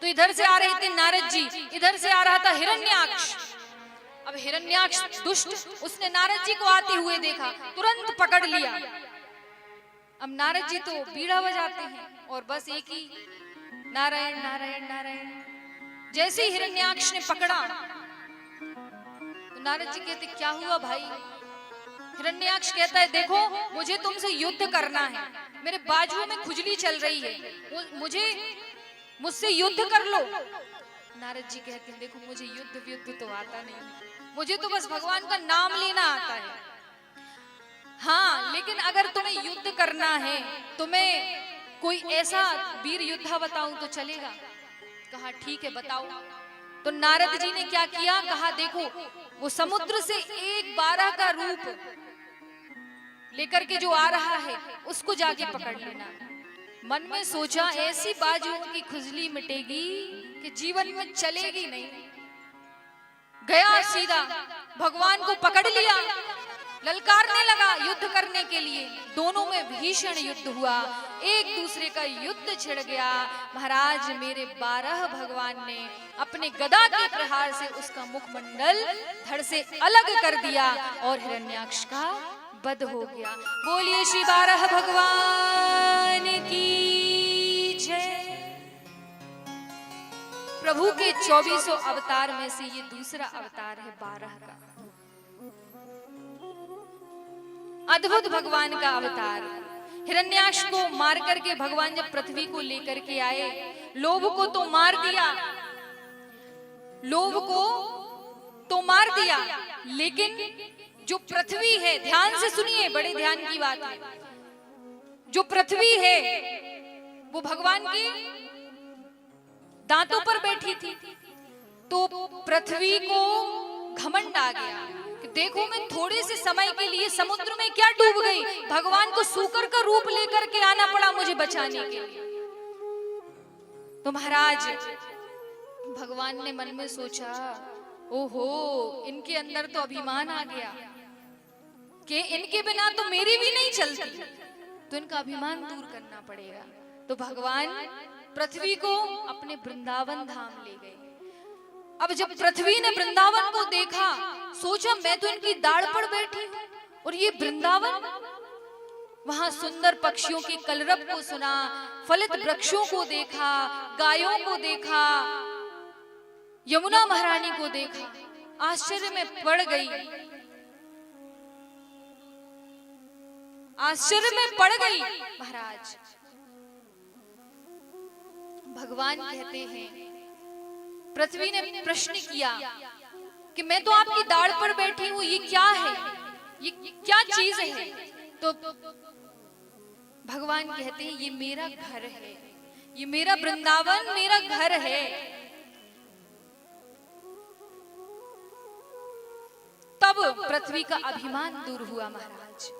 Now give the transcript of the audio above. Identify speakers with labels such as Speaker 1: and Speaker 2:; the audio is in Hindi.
Speaker 1: तो इधर से आ रहे थे नारद जी, इधर से आ रहा था हिरण्याक्ष। अब हिरण्याक्ष दुष्ट, उसने नारद जी को आते हुए देखा, तुरंत पकड़ लिया। अब नारद जी तो बीड़ा बजाते हैं और बस एक ही नारायण नारायण नारायण। जैसे ही हिरण्याक्ष ने पकड़ा तो नारद जी कहते क्या हुआ भाई? हिरण्याक्ष कहता है देखो मुझे तुमसे युद्ध करना है, मेरे बाजुओं में खुजली चल रही है, मुझसे युद्ध कर लो। नारद जी कहते हैं देखो मुझे युद्ध तो आता नहीं, मुझे तो बस भगवान का नाम लेना आता है। हाँ लेकिन अगर तुम्हें युद्ध करना है, तुम्हें कोई ऐसा वीर योद्धा बताऊं तो चलेगा? कहा ठीक है बताओ। तो नारद जी ने क्या किया, कहा देखो वो समुद्र से एक 12 का रूप लेकर के जो आ रहा है उसको जाके पकड़ लेना। मन में सोचा ऐसी बाजुओं की खुजली मिटेगी कि जीवन में चलेगी नहीं। गया सीधा भगवान को पकड़ लिया, ललकारने लगा युद्ध करने के लिए। दोनों में भीषण युद्ध हुआ, एक दूसरे का युद्ध छिड़ गया। महाराज मेरे 12 भगवान ने अपने गदा के प्रहार से उसका मुखमंडल धड़ से अलग कर दिया और हिरण्याक्ष का वध हो गया। बोलिए श्री 12 भगवान की जय। प्रभु के 2400 अवतार में से ये दूसरा अवतार है 12 का। अद्भुत भगवान का अवतार। हिरण्याक्ष को मार करके भगवान जब पृथ्वी को लेकर के आए, लोभ को तो मार दिया, लोभ को तो मार दिया, लेकिन जो पृथ्वी है, ध्यान से सुनिए बड़े ध्यान की बात है, जो पृथ्वी है वो भगवान के दांतों पर बैठी थी। तो पृथ्वी को घमंड आ गया कि देखो मैं थोड़े से समय के लिए समुद्र में क्या डूब गई, भगवान को सूकर का रूप लेकर के आना पड़ा मुझे बचाने के लिए। तो महाराज भगवान ने मन में सोचा ओहो इनके अंदर तो अभिमान आ गया कि इनके बिना तो मेरी भी नहीं चलती, तो इनका अभिमान दूर करना पड़ेगा। तो भगवान पृथ्वी को अपने वृंदावन धाम ले गए। अब जब पृथ्वी ने वृंदावन को देखा, सोचा मैं तो इनकी दाढ़ पर बैठी और ये वृंदावन। वहां सुंदर पक्षियों के कलरव को सुना, फलित वृक्षों को देखा, गायों को देखा, यमुना महारानी को देखा, आश्चर्य में पड़ गई, आश्चर्य में पड़ गई। महाराज भगवान कहते हैं, पृथ्वी ने प्रश्न किया कि मैं तो आपकी दाढ़ पर बैठी हूं, ये क्या है, ये क्या चीज है? तो भगवान कहते हैं ये मेरा घर है, ये मेरा वृंदावन मेरा घर है। तब पृथ्वी का अभिमान दूर हुआ महाराज।